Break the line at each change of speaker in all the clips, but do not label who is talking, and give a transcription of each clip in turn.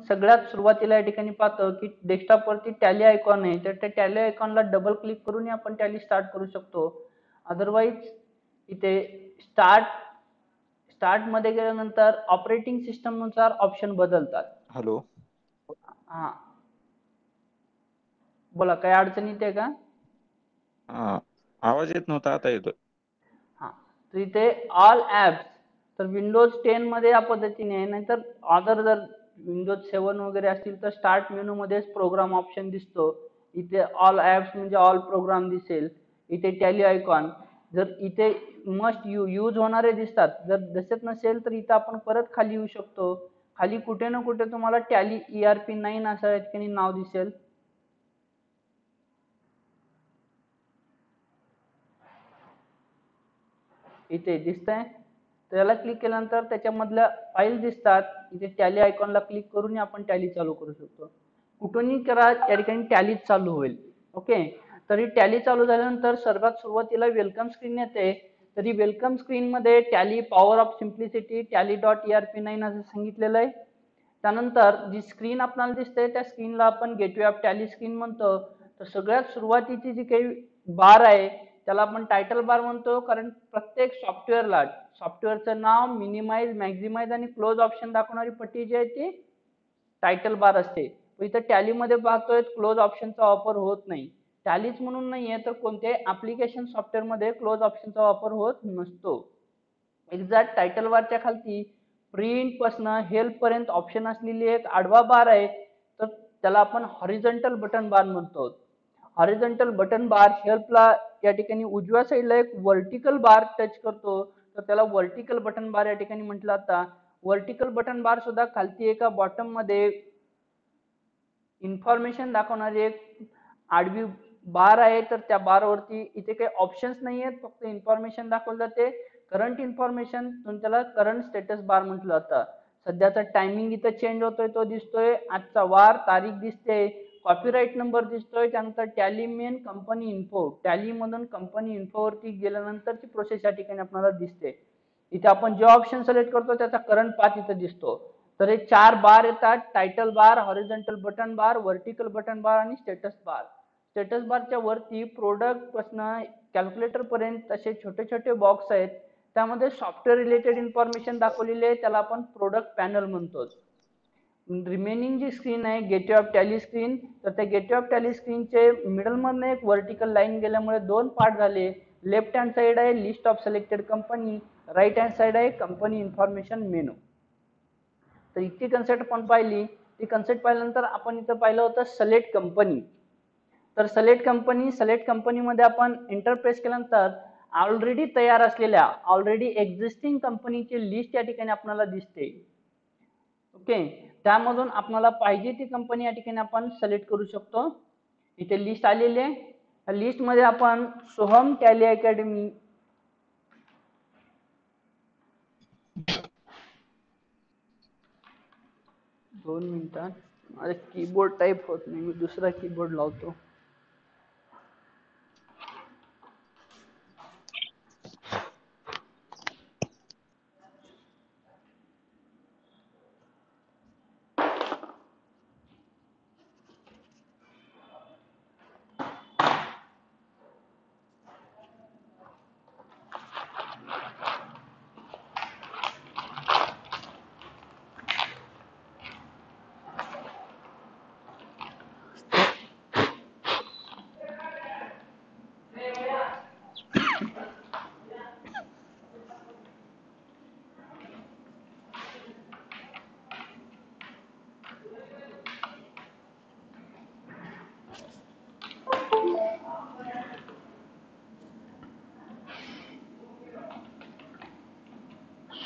सगळ्यात सुरुवातीला या ठिकाणी पाहतो की डेस्कटॉपवरती टॅली आयकॉन आहे, तर त्या टॅली आयकॉनला डबल क्लिक करून आपण टॅली स्टार्ट करू शकतो. अदरवाईज इथे स्टार्ट मध्ये गेल्यानंतर ऑपरेटिंग सिस्टम नुसार ऑप्शन बदलतात.
हॅलो,
हा बोला, काही अडचण येते का?
आवाज येत नव्हता, आता येतोय.
हा, तर इथे ऑल ऍप्स, तर विंडोज 10 मध्ये या पद्धतीने आहे, नाहीतर अदर जर विंडोज 7 वगैरे असतील तर स्टार्ट मेनू मध्येच प्रोग्राम ऑप्शन दिसतो. इथे ऑल ऍप्स म्हणजे ऑल प्रोग्राम दिसेल. इथे टॅली आयकॉन, जर इथे मस्ट यूज होणारे दिसतात, जर दिसत नसेल तर इथं आपण परत खाली येऊ शकतो. खाली कुठे ना कुठे तुम्हाला टॅली ERP9 असं या ठिकाणी नाव दिसेल. इथे दिसतंय, त्याला क्लिक केल्यानंतर त्याच्यामधल्या फाईल दिसतात. इथे टॅली आयकॉनला क्लिक करून आपण टॅली चालू करू शकतो. कुठूनही करा, त्या ठिकाणी टॅली चालू होईल. ओके, तरी टॅली चालू झाल्यानंतर सर्वात सुरुवातीला वेलकम स्क्रीन येते. तरी वेलकम स्क्रीन मध्ये tally power of simplicity tally.erp9 असं सांगितलेलं आहे. त्यानंतर जी स्क्रीन आपल्याला दिसते त्या स्क्रीनला आपण गेटवे ऑफ टॅली स्क्रीन म्हणतो. तर सगळ्यात सुरुवातीची जी काही बार आहे त्याला आपण टायटल बार म्हणतो, कारण प्रत्येक सॉफ्टवेअरला सॉफ्टवेअरचं नाव, मिनिमाइज, मॅक्झिमाइज आणि क्लोज ऑप्शन दाखवणारी पट्टी जी आहे ती टायटल बार असते. इथं टॅलीमध्ये पाहतोय क्लोज ऑप्शनचा वापर होत नाही. टॅलीच म्हणून नाहीये तर कोणत्याही ऍप्लिकेशन सॉफ्टवेअरमध्ये क्लोज ऑप्शनचा वापर होत नसतो. एक्झॅक्ट टायटल बारच्या खालती प्रिंट पासून हेल्प पर्यंत ऑप्शन असलेली एक आडवा बार आहे, तर त्याला आपण हॉरिझॉन्टल बटन बार म्हणतो. हॉरिझॉन्टल बटन बार हेल्पला या ठिकाणी उजव्या साईडला एक व्हर्टिकल बार टच करतो, तर त्याला व्हर्टिकल बटन बार या ठिकाणी म्हटलं जातं. व्हर्टिकल बटन बार सुद्धा खालती एका बॉटम मध्ये इन्फॉर्मेशन दाखवणारी एक आडवी बार आहे, तर त्या बारवरती इथे काही ऑप्शन्स नाही आहेत, फक्त इन्फॉर्मेशन दाखवलं जाते. करंट इन्फॉर्मेशन, त्याला करंट स्टेटस बार म्हटलं जातं. सध्याचा टायमिंग इथं चेंज होतोय तो दिसतोय, आजचा वार तारीख दिसते, कॉपीराइट नंबर दिसतोय. त्यानंतर tally main company info, tally मधून कंपनी इन्फो वरती गेल्यानंतरची प्रोसेस या ठिकाणी आपल्याला दिसते. इथे आपण जे ऑप्शन सिलेक्ट करतो त्याचा करंट पाथ इथे दिसतो. तर हे 4 बार येतात: टायटल बार, हॉरिझॉन्टल बटन बार, व्हर्टिकल बटन बार आणि स्टेटस बार. स्टेटस बारच्या वरती प्रोडक्ट पासून कॅल्क्युलेटर पर्यंत असे छोटे छोटे बॉक्स आहेत, त्यामध्ये सॉफ्टवेअर रिलेटेड इन्फॉर्मेशन दाखवलेली आहे, त्याला आपण प्रोडक्ट पॅनल म्हणतो. रिमेनिंग जी स्क्रीन आहे गेटवे ऑफ टॅली स्क्रीन, तर त्या गेटवे ऑफ टॅली स्क्रीनचे मिडल मधनं एक व्हर्टिकल लाईन गेल्यामुळे 2 पार्ट झाले. लेफ्ट हँड साइड आहे list of selected company, right hand side आहे कंपनी इन्फॉर्मेशन मेनू. तर इतकी कन्सेप्ट आपण पाहिली. ती कन्सेप्ट पाहिल्यानंतर आपण इथं पाहिलं होतं सिलेक्ट कंपनी. तर सिलेक्ट कंपनीमध्ये आपण एंटर प्रेस केल्यानंतर ऑलरेडी तयार असलेल्या, ऑलरेडी एक्झिस्टिंग कंपनीची लिस्ट या ठिकाणी आपल्याला दिसते. ओके, त्यामधून आपल्याला पाहिजे ती कंपनी या ठिकाणी आपण सिलेक्ट करू शकतो. इथे लिस्ट आलेली आहे. लिस्ट मध्ये आपण सोहम टॅली अकॅडमी, 2 मिनिटात, माझा कीबोर्ड टाईप होत नाही, मी दुसरा कीबोर्ड लावतो.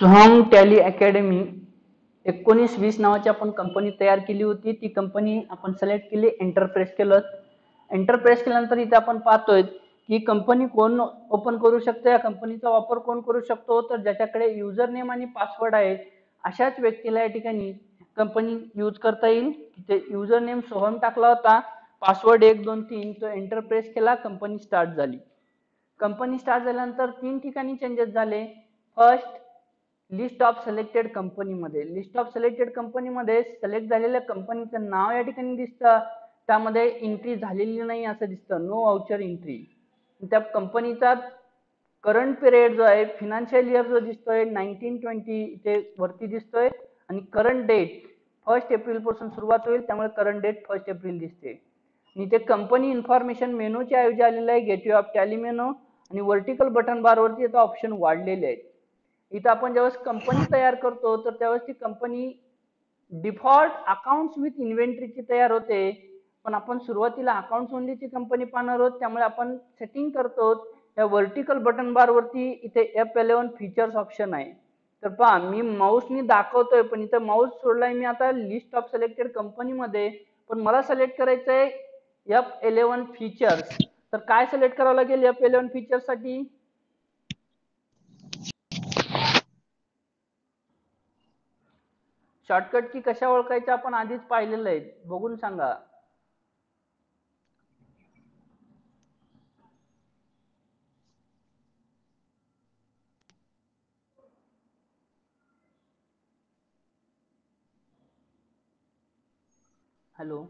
सोहम टॅली अकॅडमी 1920 नावाची आपण कंपनी तयार केली होती. ती कंपनी आपण सिलेक्ट केली, एंटर प्रेस केलं. एंटर प्रेस केल्यानंतर इथे आपण पाहतोय की कंपनी कोण ओपन करू शकते, या कंपनीचा वापर कोण करू शकतो, तर ज्याच्याकडे युजर नेम आणि पासवर्ड आहे अशाच व्यक्तीला या ठिकाणी कंपनी यूज करता येईल. तिथे युजर नेम सोहम टाकला होता, पासवर्ड 1 2 3, तो एंटर प्रेस केला, कंपनी स्टार्ट झाली. कंपनी स्टार्ट झाल्यानंतर 3 ठिकाणी चेंजेस झाले. फर्स्ट, लिस्ट ऑफ सिलेक्टेड कंपनीमध्ये, लिस्ट ऑफ सिलेक्टेड कंपनीमध्ये सिलेक्ट झालेल्या कंपनीचं नाव या ठिकाणी दिसतं, त्यामध्ये एंट्री झालेली नाही असं दिसतं, नो व्हाउचर एंट्री. त्या कंपनीचा करंट पिरियड जो आहे, फिनान्शियल इयर जो दिसतोय 1920 इथे वरती दिसतोय, आणि करंट डेट 1 एप्रिल पासून सुरुवात होईल, त्यामुळे करंट डेट 1 एप्रिल दिसते. आणि ते कंपनी इन्फॉर्मेशन मेनूच्या ऐवजी आलेलं आहे गेटवे ऑफ टॅली मेनू, आणि वर्टिकल बटन बार वरती आता ऑप्शन वाढलेले आहेत. इथं आपण ज्यावेळेस कंपनी तयार करतो तर त्यावेळेस ती कंपनी डिफॉल्ट अकाउंट्स विथ इन्व्हेंटरीची तयार होते, पण आपण सुरुवातीला अकाउंट्स ओनलीची कंपनी पाहणार आहोत, त्यामुळे आपण सेटिंग करतो या वर्टिकल बटन बार वरती इथे F11 फीचर्स ऑप्शन आहे. तर पहा मी माऊसनी दाखवतोय, पण इथं माऊस सोडलाय मी आता लिस्ट ऑफ सिलेक्टेड कंपनी मध्ये, पण मला सिलेक्ट करायचंय F11 फीचर्स. तर काय सिलेक्ट करावं लागेल F11 फीचर्स साठी? शॉर्टकट की कशा ओळखायच्या आपण आधीच पाहिलेलं आहे, बघून सांगा. हॅलो,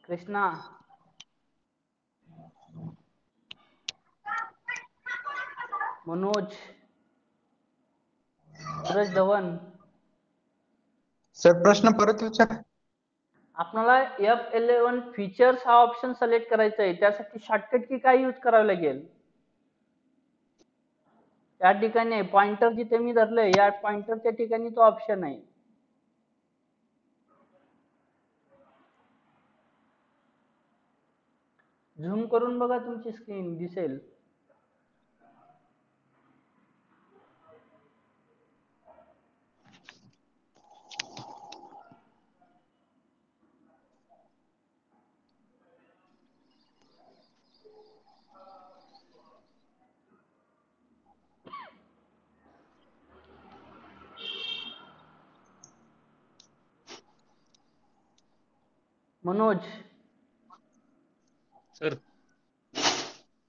कृष्णा, मनोज, सूरज धवन,
सर प्रश्न परत विचारा.
आपल्याला F11 फीचर्स हा ऑप्शन सिलेक्ट करायचा आहे, त्यासाठी शॉर्टकट की काय यूज करावं लागेल? या ठिकाणी पॉइंटर जिथे मी धरलंय या पॉइंटरच्या ठिकाणी तो ऑप्शन आहे. झूम करून बघा, तुमची स्क्रीन दिसेल. मनोज
सर,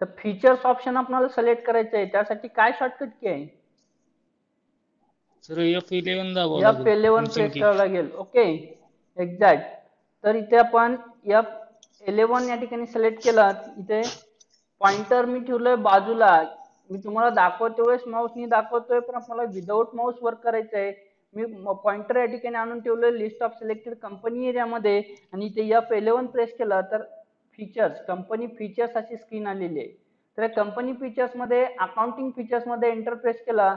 तर फीचर्स ऑप्शन आपल्याला सिलेक्ट करायचं आहे, त्यासाठी काय शॉर्टकट की आहे?
सर F11 दाबावं लागेल.
F11
Punching
press
key.
करावं लागेल. Okay, exact. तर इथे आपण F11 या ठिकाणी सिलेक्ट केला, इथे पॉइंटर मी ठेवलोय बाजूला, मी तुम्हाला दाखवते वेळेस माऊसनी दाखवतोय, पण आपल्याला विदाऊट माऊस वर्क करायचं आहे. मी पॉइंटर या ठिकाणी आणून ठेवलोय लिस्ट ऑफ सिलेक्टेड कंपनी एरियामध्ये, आणि इथे F11 प्रेस केला तर फीचर्स, कंपनी फीचर्स अशी स्क्रीन आलेली आहे. तर कंपनी फीचर्स मध्ये अकाउंटिंग फीचर्स मध्ये एंटर प्रेस केला,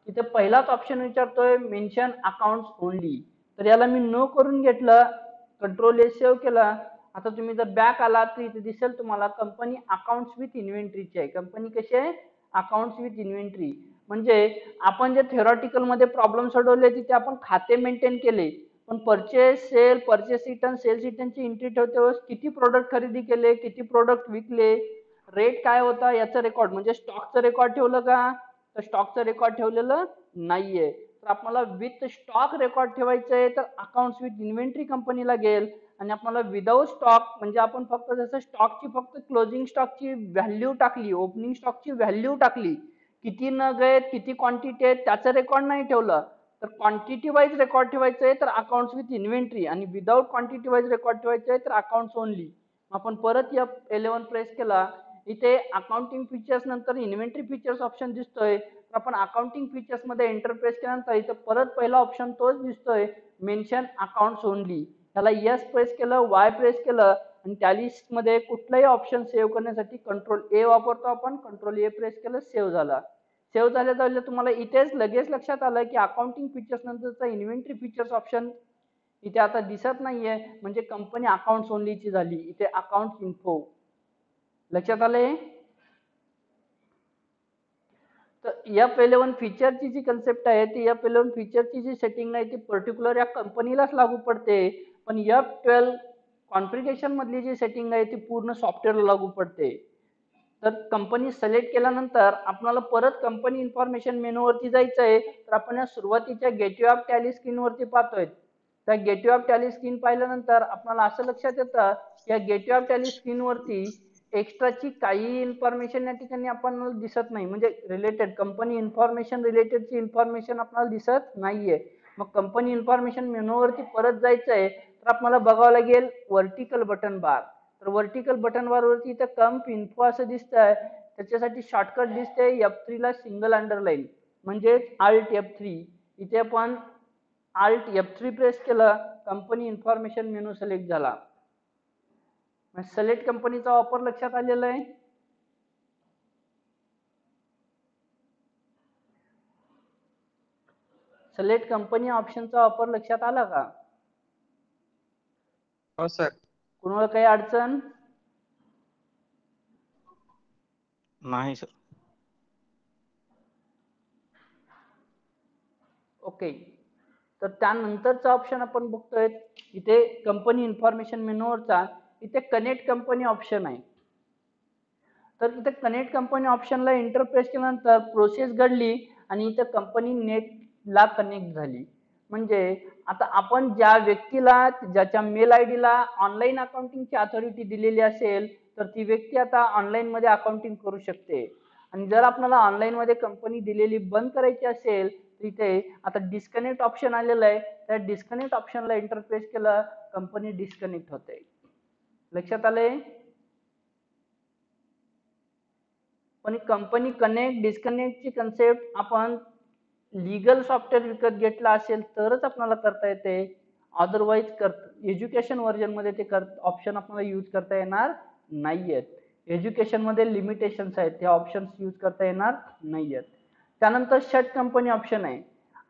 इथे पहिलाच ऑप्शन विचारतोय मेन्शन अकाउंट्स ओनली, तर याला मी नो करून घेतलं, कंट्रोल ए सेव्ह केला. आता तुम्ही जर बॅक आलात तर इथे दिसेल तुम्हाला कंपनी अकाउंट्स विथ इन्व्हेंटरीची आहे. कंपनी कशी आहे? Accounts with inventory. म्हणजे आपण जे थेरॉटिकल मध्ये प्रॉब्लेम सोडवले तिथे आपण खाते मेंटेन केले, पण purchase sale, purchase return, sales रिटर्नची एंट्री ठेवते वेळेस किती प्रोडक्ट खरेदी केले, किती प्रोडक्ट विकले, रेट काय होता याचं रेकॉर्ड, म्हणजे स्टॉकचं रेकॉर्ड ठेवलं का? तर स्टॉकचं रेकॉर्ड ठेवलेलं नाहीये. तर आपल्याला विथ स्टॉक रेकॉर्ड ठेवायचं आहे, तर अकाउंट्स विथ इन्व्हेंटरी कंपनी लागेल. आणि आपल्याला विदाउट स्टॉक म्हणजे आपण फक्त जसं स्टॉकची फक्त क्लोजिंग स्टॉकची व्हॅल्यू टाकली, ओपनिंग स्टॉकची व्हॅल्यू टाकली, किती नग आहेत, किती क्वांटिटी आहेत, त्याचं रेकॉर्ड नाही ठेवलं, तर क्वांटिटी वाईज रेकॉर्ड ठेवायचं आहे तर अकाउंट्स विथ इन्व्हेंटरी, आणि विदाउट क्वांटिटी वाईज रेकॉर्ड ठेवायचं आहे तर अकाउंट्स ओनली. आपण परत F11 प्रेस केला, इथे अकाउंटिंग फीचर्स नंतर इन्व्हेंटरी फीचर्स ऑप्शन दिसतोय, तर आपण अकाउंटिंग फीचर्स मध्ये एंटर प्रेस केल्यानंतर इथे परत पहिला ऑप्शन तोच दिसतोय, मेन्शन अकाउंट्स ओनली. त्याला यस प्रेस केलं, वाय प्रेस केलं, आणि त्या लिस्ट मध्ये कुठलाही ऑप्शन सेव्ह करण्यासाठी कंट्रोल ए वापरतो आपण, कंट्रोल ए प्रेस केलं, सेव्ह झाला. सेव्ह झाल्या तुम्हाला इथेच लगेच लक्षात आलं की अकाउंटिंग फीचर्स नंतरचा इन्व्हेंटरी फीचर्स ऑप्शन इथे आता दिसत नाहीये, म्हणजे कंपनी अकाउंट्स ओनलीची झाली. इथे अकाउंट इन्फो, लक्षात आलंय? तर F11 फीचरची जी कन्सेप्ट आहे ती F11 फीचरची जी सेटिंग आहे ती पर्टिक्युलर या कंपनीलाच लागू पडते, पण F12 कॉन्फिगरेशन मधली जी सेटिंग आहे ती पूर्ण सॉफ्टवेअरला लागू पडते. तर कंपनी सिलेक्ट केल्यानंतर आपल्याला परत कंपनी इन्फॉर्मेशन मेनू वरती जायचं आहे, तर आपण या सुरुवातीच्या गेटवे ऑफ टॅली स्क्रीन वरती पाहतोय. त्या गेटवे ऑफ टॅली स्क्रीन पाहिल्यानंतर आपल्याला असं लक्षात येतं की या गेटवे ऑफ टॅली स्क्रीन वरती एक्स्ट्राची काही इन्फॉर्मेशन या ठिकाणी आपल्याला दिसत नाही, म्हणजे रिलेटेड कंपनी इन्फॉर्मेशन रिलेटेडची इन्फॉर्मेशन आपल्याला दिसत नाहीये. मग कंपनी इन्फॉर्मेशन मेनूवरती परत जायचं आहे तर आपल्याला बघावं लागेल वर्टिकल बटन बार. तर वर्टिकल बटन बार वरती इथं कंप इन्फो असं दिसतंय, त्याच्यासाठी शॉर्टकट दिसते F3 ला सिंगल अंडरलाईन म्हणजे Alt F3. इथे आपण Alt F3 प्रेस केलं, कंपनी इन्फॉर्मेशन मेनू सिलेक्ट झाला. सिलेक्ट कंपनीचा वापर लक्षात आलेला आहे. सिलेक्ट कंपनी ऑप्शनचा वापर लक्षात आला का?
हो सर.
कुणाला काही अडचण?
नाही सर.
ओके. तर त्यानंतरचा ऑप्शन आपण बघतोय इथे कंपनी इन्फॉर्मेशन मेनूवरचा इथे कनेक्ट कंपनी ऑप्शन आहे. तर इथे कनेक्ट कंपनी ऑप्शनला एंटर प्रेस केल्यानंतर प्रोसेस घडली आणि इथे कंपनी नेटला कनेक्ट झाली. म्हणजे आता आपण ज्या व्यक्तीला ज्याच्या मेल आयडी ला ऑनलाईन अकाउंटिंगची अथॉरिटी दिलेली असेल तर ती व्यक्ती आता ऑनलाईन मध्ये अकाउंटिंग करू शकते. आणि जर आपल्याला ऑनलाईन मध्ये कंपनी दिलेली बंद करायची असेल तर इथे आता डिस्कनेक्ट ऑप्शन आलेलं आहे, त्या डिस्कनेक्ट ऑप्शनला एंटर प्रेस केलं, कंपनी डिस्कनेक्ट होते. लक्षात आलंय? पण कंपनी कनेक्ट डिस्कनेक्टची कन्सेप्ट आपण लीगल सॉफ्टवेअर विकत घेतला असेल तरच आपल्याला करता येते. अदरवाईज एज्युकेशन व्हर्जन मध्ये ते ऑप्शन आपल्याला यूज करता येणार नाहीयेत. एज्युकेशन मध्ये लिमिटेशन्स आहेत, ते ऑप्शन्स यूज करता येणार नाहीयेत. त्यानंतर शट कंपनी ऑप्शन आहे.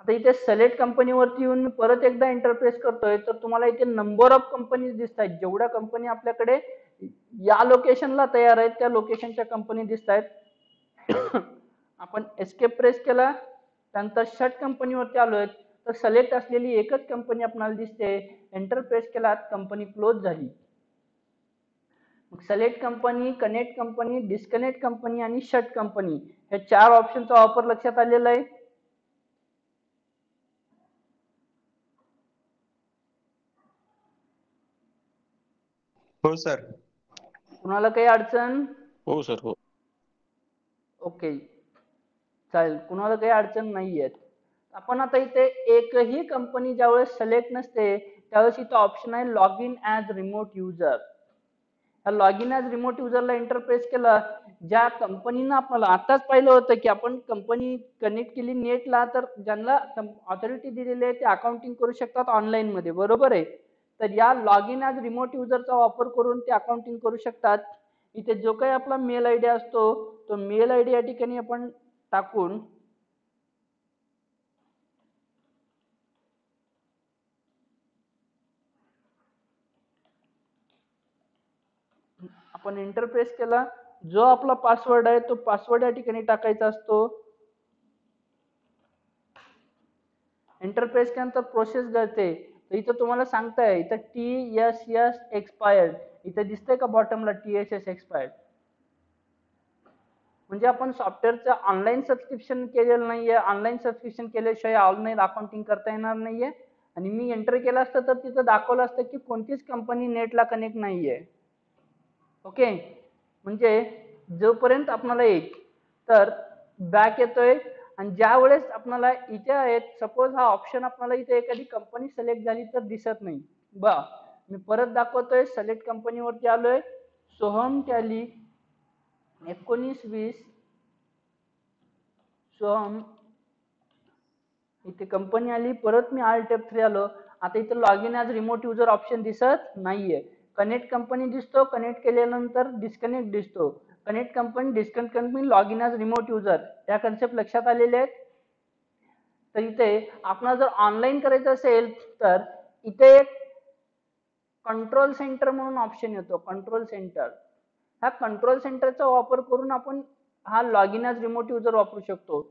आता इथे सिलेक्ट कंपनीवरती येऊन मी परत एकदा इंटरप्रेस करतोय तर तुम्हाला इथे नंबर ऑफ कंपनीज दिसत आहेत. जेवढ्या कंपनी आपल्याकडे या लोकेशनला तयार आहेत त्या लोकेशनच्या कंपनी दिसत आहेत. आपण एस्केप प्रेस केला, त्यानंतर शट कंपनीवरती आलोय तर सिलेक्ट असलेली एकच कंपनी आपल्याला दिसते. एंटर प्रेस केला, कंपनी क्लोज झाली. मग select company, connect company, disconnect company आणि शट कंपनी हे 4 ऑप्शनचा वापर लक्षात आलेला आहे.
हो सर.
कुणाला काही अडचण?
हो सर. हो.
ओके, चालेल. कुणाला काही अडचण नाहीये. आपण आता इथे एकही कंपनी ज्यावेळेस सिलेक्ट नसते त्यावेळेस इथं ऑप्शन आहे log in as remote user. Log in as remote युजरला इंटरप्रेस केलं, ज्या कंपनीनं आपल्याला आताच पाहिलं होतं की आपण कंपनी कनेक्ट केली नेटला तर ज्यांना ऑथॉरिटी दिलेली आहे ते अकाउंटिंग करू शकतात ऑनलाईन मध्ये, बरोबर आहे. तर या लॉग इन ऍज रिमोट युजरचा वापर करून ते अकाउंटिंग करू शकतात. इथे जो काही आपला मेल आयडी असतो तो मेल आयडी या ठिकाणी आपण टाकून आपण एंटर प्रेस केला, जो आपला पासवर्ड आहे तो पासवर्ड या ठिकाणी टाकायचा असतो. एंटर प्रेस केल्यानंतर प्रोसेस घडते. तर इथं तुम्हाला सांगताय इथं TSS एक्सपायर्ड इथं दिसतंय का बॉटमला TSS एक्सपायर्ड. म्हणजे आपण सॉफ्टवेअरचं ऑनलाईन सबस्क्रिप्शन केलेलं नाहीये. ऑनलाईन सबस्क्रिप्शन केल्याशिवाय ऑनलाईन अकाउंटिंग करता येणार नाहीये. आणि मी एंटर केलं असतं तर तिथं दाखवलं असतं की कोणतीच कंपनी नेटला कनेक्ट नाहीये. ओके, म्हणजे जोपर्यंत आपल्याला येईल तर बॅक येतोय आणि ज्या वेळेस आपल्याला इथे आहेत सपोज हा ऑप्शन आपल्याला इथे एखादी कंपनी सिलेक्ट झाली तर दिसत नाही. बा मी परत दाखवतोय, सिलेक्ट कंपनीवरती आलोय, सोहम टॅली 1920 सोहम, इथे कंपनी आली, परत मी Alt F3 आलो. आता इथे log in as remote user option दिसत नाहीये. कनेक्ट कंपनी दिसतो, कनेक्ट केल्यानंतर डिस्कनेक्ट दिसतो. Connect company, disconnect company, log in as remote user या कन्सेप्ट लक्षात आलेले आहेत. तर इथे आपल्याला जर ऑनलाईन करायचं असेल तर इथे एक कंट्रोल सेंटर म्हणून ऑप्शन येतो. कंट्रोल सेंटर, ह्या कंट्रोल सेंटरचा वापर करून आपण हा log in as remote user वापरू शकतो.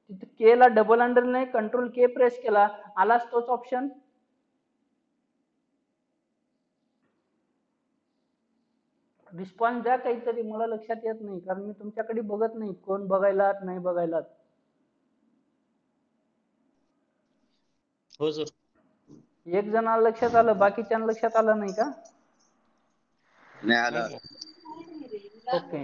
तिथे के ला डबल अंडर नाही, कंट्रोल के प्रेस केला, आलाच तोच ऑप्शन. रिस्पॉन्स द्या काहीतरी, मला लक्षात येत नाही कारण मी तुमच्याकडे बघत नाही कोण बघायला नाही बघायला.
हो सर.
एक जणाला लक्षात आलं, बाकीच्यांना लक्षात आलं नाही का?
नाही आलं.
ओके,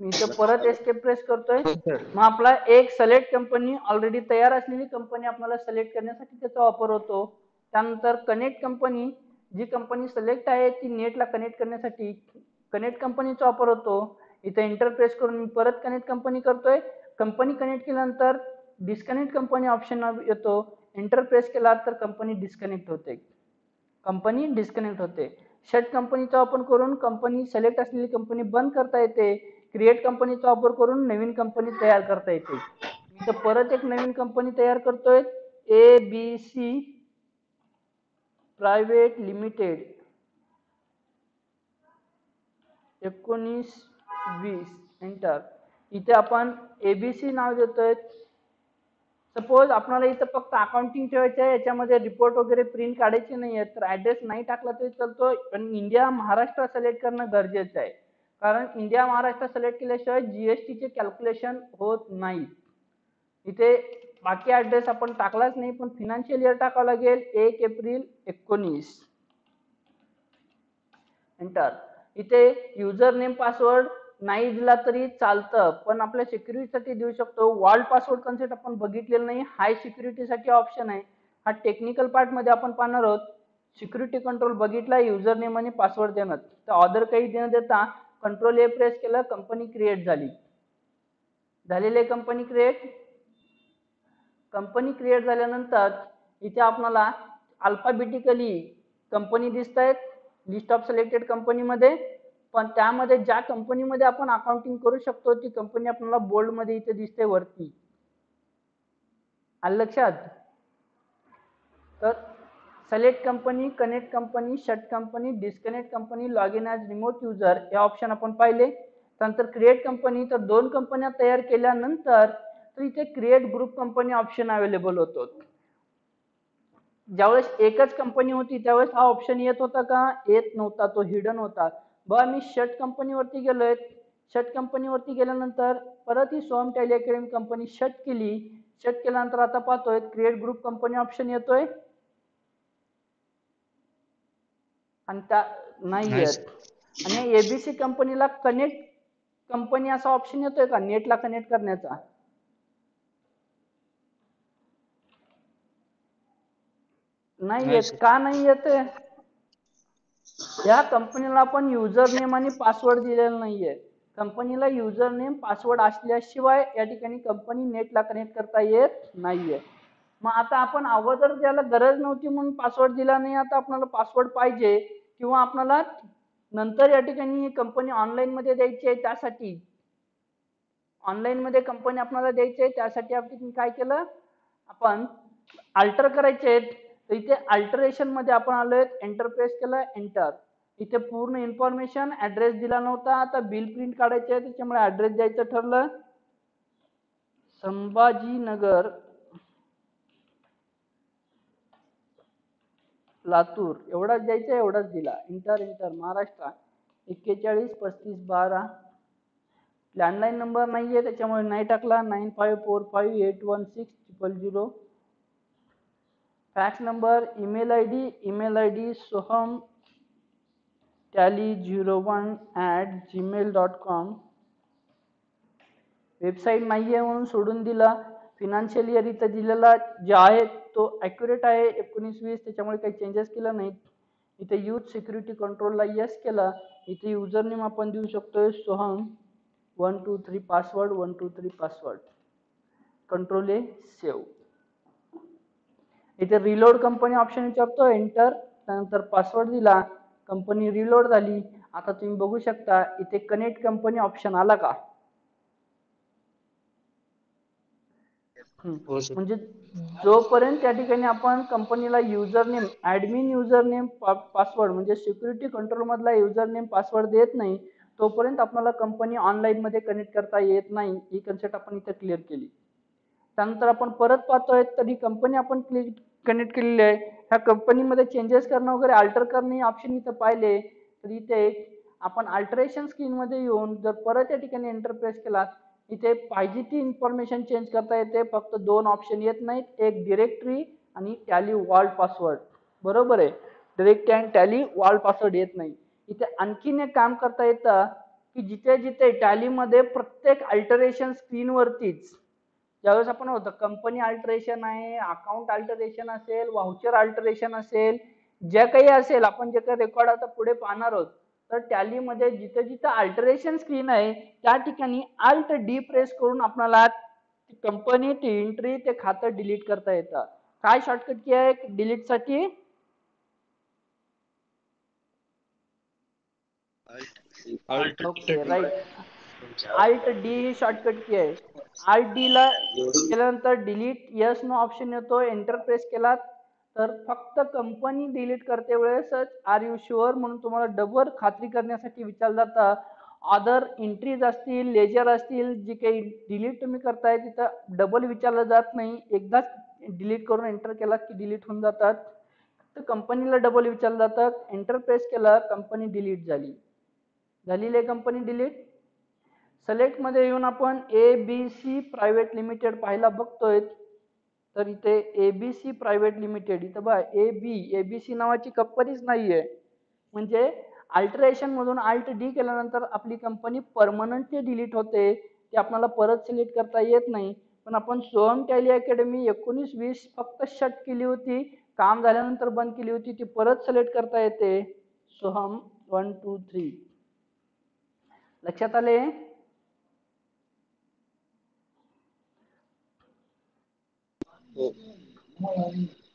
मी तर परत एस्केप प्रेस करतोय.
हो सर.
मग आपला एक सिलेक्ट कंपनी, ऑलरेडी तयार असलेली कंपनी आपल्याला सिलेक्ट करण्यासाठी त्याचा वापर होतो. त्यानंतर कनेक्ट कंपनी, जी कंपनी सिलेक्ट आहे ती नेटला कनेक्ट करण्यासाठी कनेक्ट कंपनीचा वापर होतो. इथे एंटर प्रेस करून मी परत कनेक्ट कंपनी करतोय. कंपनी कनेक्ट केल्यानंतर डिस्कनेक्ट कंपनी ऑप्शन येतो. एंटर प्रेस केला तर कंपनी डिस्कनेक्ट होते. कंपनी डिस्कनेक्ट होते. शट कंपनीचा वापर करून कंपनी सिलेक्ट असलेली कंपनी बंद करता येते. क्रिएट कंपनीचा वापर करून नवीन कंपनी तयार करता येते. मी तर परत एक नवीन कंपनी तयार करतोय, ABC प्रायव्हेट लिमिटेड 1920 एंटर. इथे आपण ABC नाव देतोय. सपोज आपल्याला इथं फक्त अकाउंटिंग ठेवायचं आहे, याच्यामध्ये रिपोर्ट वगैरे प्रिंट काढायचे नाहीये, तर ऍड्रेस नाही टाकला तरी चालतो. पण इंडिया महाराष्ट्र सिलेक्ट करणं गरजेचं आहे, कारण इंडिया महाराष्ट्र सिलेक्ट केल्याशिवाय GST चे कॅल्क्युलेशन होत नाही. इथे बाकी ऍड्रेस आपण टाकलाच नाही, पण फिनान्शियल इयर टाकावं लागेल 1 एप्रिल 19 एंटर. इथे युजर नेम पासवर्ड नाही दिला तरी चालतं, पण आपल्या सिक्युरिटीसाठी देऊ शकतो. वॉल्ट पासवर्ड कन्सेप्ट आपण बघितलेलं नाही, हाय सिक्युरिटीसाठी ऑप्शन आहे. हा टेक्निकल पार्ट मध्ये आपण पाहणार आहोत. सिक्युरिटी कंट्रोल बघितला, युजर नेम आणि पासवर्ड देणं. तर ऑर्डर काही न देता कंट्रोल ए प्रेस केलं, कंपनी क्रिएट झाली. झालेली कंपनी क्रिएट. कंपनी क्रिएट झाल्यानंतर इथे आपल्याला अल्फाबेटिकली कंपनी दिसत आहेत लिस्ट ऑफ सिलेक्टेड कंपनीमध्ये, पण त्यामध्ये ज्या कंपनीमध्ये आपण अकाउंटिंग करू शकतो ती कंपनी आपल्याला बोल्ड मध्ये इथे दिसते वरती. आलं लक्षात? तर select company, connect company, shut company, disconnect company, log in as remote user हे ऑप्शन आपण पाहिले. त्यानंतर क्रिएट कंपनी, तर 2 कंपन्या तयार केल्यानंतर तर इथे create group company option available होतो. ज्यावेळेस एकच कंपनी होती त्यावेळेस हा ऑप्शन येत होता का? येत नव्हता, तो हिडन होता. बघा मी शट कंपनीवरती गेलोय. शट कंपनीवरती गेल्यानंतर परत ही Soham Tally academy company shut केली. शट केल्यानंतर आता पाहतोय क्रिएट ग्रुप कंपनी ऑप्शन येतोय आणि त्या नाही येत. आणि ABC कंपनीला कनेक्ट कंपनी असा ऑप्शन येतोय का नेटला कनेक्ट करण्याचा? नाही येत. का नाही येत? या कंपनीला आपण युजर नेम आणि पासवर्ड दिलेला नाहीये. कंपनीला युजर नेम पासवर्ड असल्याशिवाय या ठिकाणी कंपनी नेटला कनेक्ट करता येत नाहीये. मग आता आपण अगोदर त्याला गरज नव्हती म्हणून पासवर्ड दिला नाही, आता आपल्याला पासवर्ड पाहिजे किंवा आपल्याला नंतर या ठिकाणी कंपनी ऑनलाईन मध्ये द्यायची आहे, त्यासाठी ऑनलाईन मध्ये कंपनी आपल्याला द्यायची आहे त्यासाठी आपण काय केलं, आपण अल्टर करायचे. तर इथे अल्टरेशन मध्ये आपण आलोय, एंटर प्रेस केलं, एंटर. इथे पूर्ण इन्फॉर्मेशन, ऍड्रेस दिला नव्हता, आता बिल प्रिंट काढायचे आहे त्याच्यामुळे ऍड्रेस द्यायचं ठरलं. संभाजीनगर लातूर एवढाच द्यायचा, एवढाच दिला. Enter enter. Maharashtra 413512. Landline number नाहीये त्याच्यामुळे नाही टाकला. 9545816000. Fax number, email ID Soham tally01@gmail.com. Website नाहीये म्हणून सोडून दिला. फिनान्शियल इयर इथं दिलेला जे आहे तो ॲक्युरेट आहे 19-20, त्याच्यामुळे काही चेंजेस केला नाहीत. इथे यूथ सिक्युरिटी कंट्रोलला येस केला. इथे युजर नेम आपण देऊ शकतोय सोहम 123 पासवर्ड 123 पासवर्ड. कंट्रोल ए सेव्ह. इथे रिलोड कंपनी ऑप्शन विचारतो, एंटर. त्यानंतर पासवर्ड दिला, कंपनी रिलोड झाली. आता तुम्ही बघू शकता इथे कनेक्ट कंपनी ऑप्शन आला का? म्हणजे जोपर्यंत त्या ठिकाणी आपण कंपनीला user name, admin user name password म्हणजे सिक्युरिटी कंट्रोल मधला युजर नेम पासवर्ड देत नाही, तोपर्यंत आपल्याला कंपनी ऑनलाईन मध्ये कनेक्ट करता येत नाही. ही कन्सेप्ट आपण इथे क्लिअर केली. त्यानंतर आपण परत पाहतोय तरी कंपनी आपण कनेक्ट केलेली आहे. ह्या कंपनीमध्ये चेंजेस करणं वगैरे अल्टर करणे ऑप्शन इथं पाहिले, तर इथे आपण अल्टरेशन स्क्रीन मध्ये येऊन जर परत या ठिकाणी एंटर प्रेस केला, इथे पाहिजे ती इन्फॉर्मेशन चेंज करता येते. फक्त 2 ऑप्शन येत नाहीत, एक डिरेक्टरी आणि टॅली वॉल्ट पासवर्ड. बरोबर आहे, डिरेक्टरी आणि टॅली वॉल्ट पासवर्ड येत नाही. इथे आणखीन एक काम करता येतं, की जिथे जिथे टॅलीमध्ये प्रत्येक अल्टरेशन स्क्रीनवरतीच, ज्यावेळेस आपण होतं कंपनी अल्टरेशन आहे, अकाउंट अल्टरेशन असेल, व्हाउचर अल्टरेशन असेल, जे काही असेल, आपण जे काही रेकॉर्ड आता पुढे पाहणार आहोत, तर टॅलीमध्ये जिथे जिथे अल्टरेशन स्क्रीन आहे त्या ठिकाणी Alt D प्रेस करून आपल्याला कंपनी, ती एंट्री, ते खातं डिलीट करता येतं. काय शॉर्टकट की आहे डिलीट साठी? Okay, right. Alt D ही शॉर्टकट की आहे. Alt D ला केल्यानंतर डिलीट यस नो ऑप्शन येतो. एंटर प्रेस केला तर फक्त कंपनी डिलीट करते वेळेसच आर यू शुअर म्हणून तुम्हाला डबल खात्री करण्यासाठी विचारलं जातं. अदर एंट्रीज असतील, लेजर असतील, जी काही डिलीट तुम्ही करताय तिथं डबल विचारलं जात नाही. एकदाच डिलीट करून एंटर केला की डिलीट होऊन जातात. तर कंपनीला डबल विचारलं जातं. एंटर प्रेस केलं, कंपनी डिलीट झाली. झालेली आहे कंपनी डिलीट. सिलेक्ट मध्ये येऊन आपण ABC प्रायव्हेट लिमिटेड पाहायला बघतोय. तर इथे ABC प्रायव्हेट लिमिटेड, इथं बघा ABC नावाची कंपनीच नाहीये. म्हणजे अल्टरेशन मधून Alt D केल्यानंतर आपली कंपनी परमनंटली डिलीट होते. ती आपल्याला परत सिलेक्ट करता येत नाही. पण आपण सोहम टॅली अकॅडमी 19-20 फक्त शट केली होती, काम झाल्यानंतर बंद केली होती, ती परत सिलेक्ट करता येते. सोहम 1 2 3 लक्षात आले?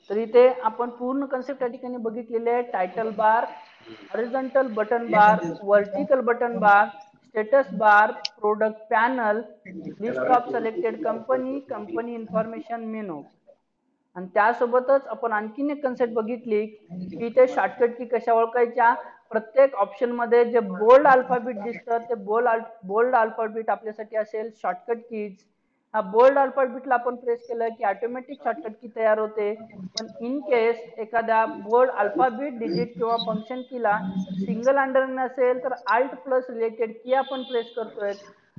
तर इथे आपण पूर्ण कन्सेप्ट या ठिकाणी बघितलेले आहे. Title bar, horizontal button bar, vertical button bar, status bar, product panel, list of selected company, company information menu. आणि त्यासोबतच आपण आणखीन एक कन्सेप्ट बघितली की इथे शॉर्टकट की कशा ओळखायच्या. प्रत्येक ऑप्शन मध्ये जे बोल्ड अल्फाबेट दिसतं ते बोल्ड अल्फाबेट आपल्यासाठी असेल शॉर्टकट कीज. हा बोल्ड अल्फाबेटला आपण प्रेस केलं की ऑटोमॅटिक शॉर्टकट की तयार होते. पण इन केस एखाद्या बोल्ड अल्फाबेट, डिजिट किंवा फंक्शन कीला सिंगल अंडर नसेल तर Alt प्लस रिलेटेड की आपण प्रेस करतोय,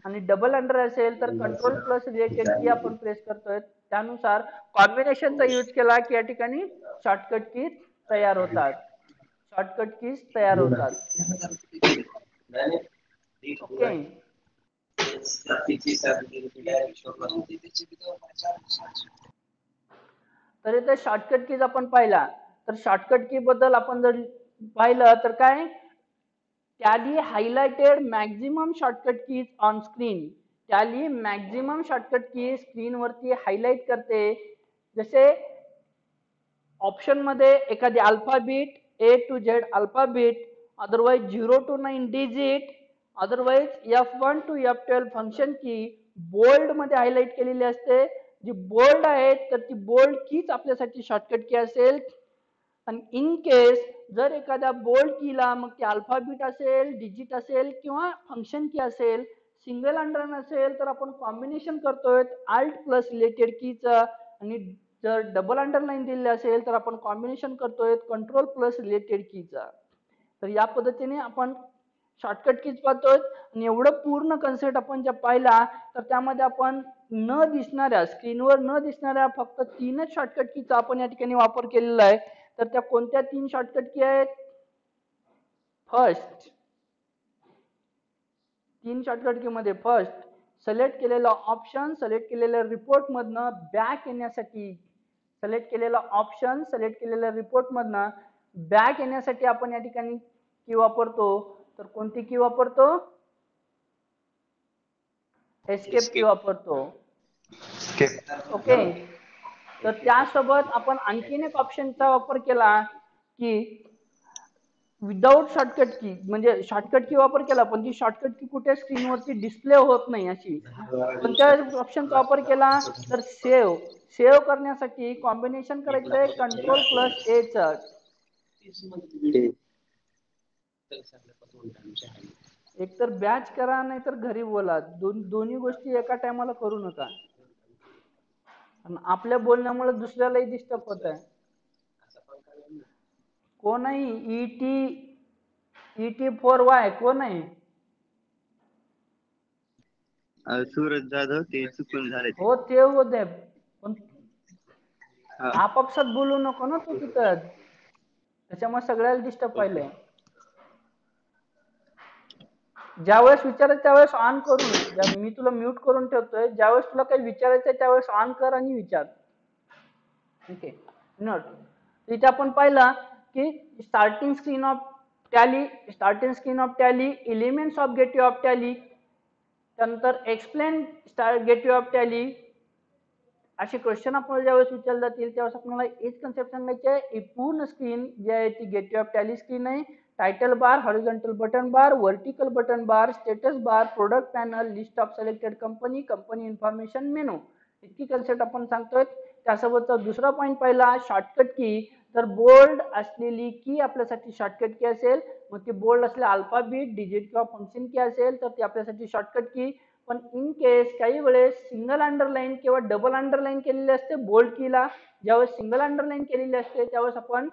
आणि डबल अंडर असेल तर कंट्रोल प्लस रिलेटेड की आपण प्रेस करतोय. त्यानुसार कॉम्बिनेशनचा यूज केला की या ठिकाणी शॉर्टकट कीज तयार होतात. शॉर्टकट कीज तयार होतात. ओके. तर इथे शॉर्टकट कीज आपण पाहिला. तर शॉर्टकट की बद्दल आपण जर पाहिलं तर काय, tally highlighted maximum shortcut keys on screen. Tally maximum shortcut की स्क्रीन वरती हायलाइट करते. जसे ऑप्शन मध्ये एखादी alphabet A to Z alphabet, otherwise 0 to 9 digit, otherwise F1 to F12 function की बोल्ड मध्ये हायलाइट केलेली असते. जी बोल्ड आहे तर ती बोल्ड कीच आपल्यासाठी शॉर्टकट की असेल. आणि इन केस जर एखाद्या बोल्ड कीला, मग ते अल्फाबेट असेल, डिजिट असेल किंवा फंक्शन की असेल, सिंगल अंडर नसेल तर आपण कॉम्बिनेशन करतोय Alt प्लस रिलेटेड कीचं. आणि जर डबल अंडरलाईन दिलेले असेल तर आपण कॉम्बिनेशन करतोय कंट्रोल प्लस रिलेटेड कीचा. तर या पद्धतीने आपण शॉर्टकट कीज पाहतोय. आणि एवढं पूर्ण कन्सेप्ट आपण जर पाहिला तर त्यामध्ये आपण न दिसणाऱ्या, स्क्रीनवर न दिसणाऱ्या फक्त 3च शॉर्टकट कीचा आपण या ठिकाणी वापर केलेला आहे. तर त्या कोणत्या 3 शॉर्टकट की आहेत? फर्स्ट, 3 शॉर्टकट की मध्ये फर्स्ट, सिलेक्ट केलेला ऑप्शन सिलेक्ट केलेल्या रिपोर्ट मधनं बॅक येण्यासाठी, सिलेक्ट केलेला ऑप्शन सिलेक्ट केलेल्या रिपोर्ट मधनं बॅक येण्यासाठी आपण या ठिकाणी की वापरतो. तर कोणती की वापरतो? एस्केप की वापरतो. ओके. तर त्यासोबत आपण आणखीन एक ऑप्शनचा वापर केला की विदाउट शॉर्टकट की, म्हणजे शॉर्टकट की वापर केला पण ती शॉर्टकट की कुठे स्क्रीनवरती डिस्प्ले होत नाही अशी. कोणत्या ऑप्शनचा वापर केला? तर सेव्ह करण्यासाठी कॉम्बिनेशन करायचंय कंट्रोल प्लस ए च. एकतर बॅच करा नाहीतर घरी बोला, दोन्ही गोष्टी एका टायमाला करू नका. आणि आपल्या बोलण्यामुळे दुसऱ्यालाही डिस्टर्ब होत आहे. कोण आहे ET4Y कोण आहे?
सूरज जाधव, ते चुकून झाले.
हो ते होते, पण आपापसात बोलू नको ना तू तिथं, त्याच्यामुळे सगळ्याला डिस्टर्ब पाहिलंय. ज्यावेळेस विचारायचं त्यावेळेस ऑन करून, मी तुला म्यूट करून ठेवतोय, ज्यावेळेस तुला काही विचारायचं आहे त्यावेळेस ऑन कर आणि विचार. ओके. नोट इथे आपण पाहिलं की starting screen of tally, elements of gateway of tally, त्यानंतर एक्सप्लेन गेटवे ऑफ टॅली, असे क्वेश्चन आपल्याला ज्यावेळेस विचारले जातील त्यावेळेस आपल्याला एक कन्सेप्ट सांगायचे आहे. ही पूर्ण स्क्रीन जी आहे ती गेटवे ऑफ टॅली स्क्रीन आहे. Title bar, horizontal button bar, vertical button bar, status bar, product panel, list of selected company, company information menu, इतकी कन्सेप्ट आपण सांगतोय. त्यासोबतचा दुसरा पॉईंट पहिला शॉर्टकट की. तर बोल्ड असलेली की आपल्यासाठी शॉर्टकट की असेल, मग ती बोल्ड असलेला अल्फाबेट, डिजिट किंवा फंक्शन की असेल तर ती आपल्यासाठी शॉर्टकट की. पण इन केस काही वेळेस सिंगल अंडरलाईन किंवा डबल अंडरलाईन केलेली असते बोल्ड कीला, ज्यावेळेस सिंगल अंडरलाईन केलेली असते त्यावेळेस आपण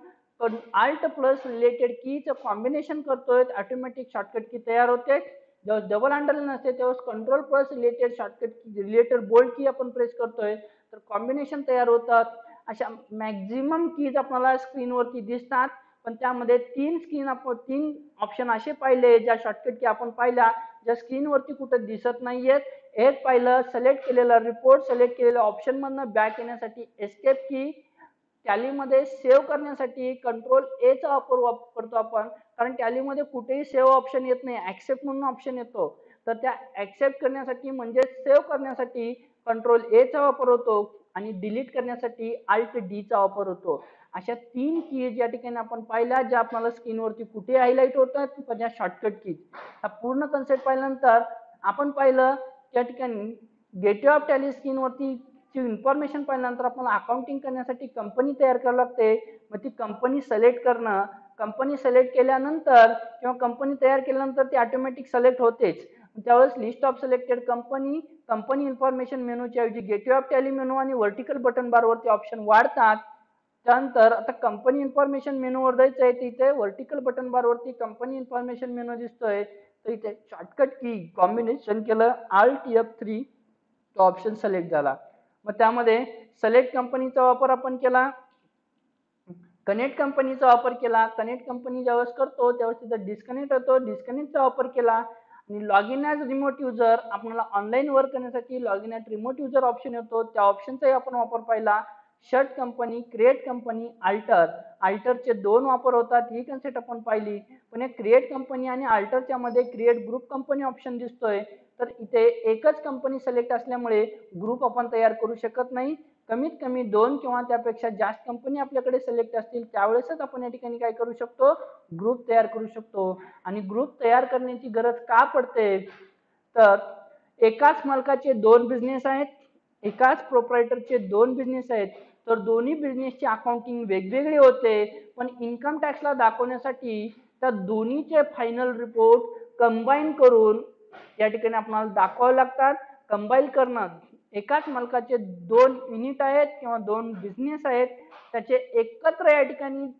आल्ट प्लस रिलेटेड कीचं कॉम्बिनेशन करतोय, ऑटोमॅटिक शॉर्टकट की तयार होते. ज्यावेळेस डबल अंडरलाईन असते त्यावेळेस कंट्रोल प्लस रिलेटेड शॉर्टकट की रिलेटेड बोल्ड की आपण प्रेस करतोय तर कॉम्बिनेशन तयार होतात. अशा मॅक्झिमम कीज आपल्याला स्क्रीनवरती दिसतात, पण त्यामध्ये तीन ऑप्शन असे पाहिले ज्या शॉर्टकट की आपण पाहिल्या ज्या स्क्रीनवरती कुठे दिसत नाहीयेत. एक पाहिलं सिलेक्ट केलेला रिपोर्ट, सिलेक्ट केलेल्या ऑप्शन मधनं बॅक येण्यासाठी एस्केप की, टॅलीमध्ये सेव्ह करण्यासाठी कंट्रोल ए चा वापर करतो आपण, कारण टॅलीमध्ये कुठेही सेव्ह ऑप्शन येत नाही, ऍक्सेप्ट म्हणून ऑप्शन येतो. तर त्या ऍक्सेप्ट करण्यासाठी म्हणजे सेव्ह करण्यासाठी कंट्रोल ए चा वापर होतो आणि डिलीट करण्यासाठी अल्ट डी चा वापर होतो. अशा तीन कीज या ठिकाणी आपण पाहिल्या ज्या आपल्याला स्क्रीनवरती कुठे हायलाइट होतात पण त्या शॉर्टकट कीज. हा पूर्ण कन्सेप्ट पाहिल्यानंतर आपण पाहिलं त्या ठिकाणी गेटवे ऑफ टॅली स्क्रीनवरती इन्फॉर्मेशन पाहिल्यानंतर आपल्याला अकाउंटिंग करण्यासाठी कंपनी तयार करावी लागते. मग ती कंपनी सिलेक्ट करणं, कंपनी सिलेक्ट केल्यानंतर किंवा कंपनी तयार केल्यानंतर ती ऑटोमॅटिक सिलेक्ट होतेच. त्यावेळेस list of selected company, company information मेनूच्या ऐवजी गेटवे ऑफ टॅली मेनू आणि व्हर्टिकल बटन बारवरती ऑप्शन वाढतात. त्यानंतर आता कंपनी इन्फॉर्मेशन मेनूवर जायचं आहे, तिथे व्हर्टिकल बटन बारवरती कंपनी इन्फॉर्मेशन मेनू दिसतोय, तर इथे शॉर्टकट की कॉम्बिनेशन केलं Alt F3, तो ऑप्शन सिलेक्ट झाला. मग त्यामध्ये सिलेक्ट कंपनीचा वापर आपण केला, कनेक्ट कंपनीचा वापर केला. कनेक्ट कंपनी ज्यावेळेस करतो त्यावेळेस तिथं डिस्कनेक्ट होतो, डिस्कनेक्टचा वापर केला. आणि log in as remote user, आपल्याला ऑनलाईन वर्क करण्यासाठी log in as remote user option येतो, त्या ऑप्शनचाही आपण वापर पाहिला. शर्ट कंपनी, क्रिएट कंपनी, अल्टरचे दोन वापर होतात, ही कन्सेप्ट आपण पाहिली. पण क्रिएट कंपनी आणि अल्टरच्या मध्ये क्रिएट ग्रुप कंपनी ऑप्शन दिसतोय, तर इथे एकच कंपनी सिलेक्ट असल्यामुळे ग्रुप आपण तयार करू शकत नाही. कमीत कमी 2 किंवा त्यापेक्षा जास्त कंपनी आपल्याकडे सिलेक्ट असतील त्यावेळेसच आपण या ठिकाणी काय करू शकतो, ग्रुप तयार करू शकतो. आणि ग्रुप तयार करण्याची गरज का पडते, तर एकाच मालकाचे 2 बिझनेस आहेत, एकाच प्रोप्रायटरचे 2 बिझनेस आहेत, तर दोन्ही बिझनेसची अकाउंटिंग वेगवेगळी होते. पण इन्कम टॅक्सला दाखवण्यासाठी त्या दोन्हीचे फायनल रिपोर्ट कंबाईन करून या ठिकाणी आपल्याला दाखवावे लागतात. कंबाईन करणं, एकाच मालकाचे 2 युनिट आहेत किंवा 2 बिझनेस आहेत त्याचे एकत्र या ठिकाणी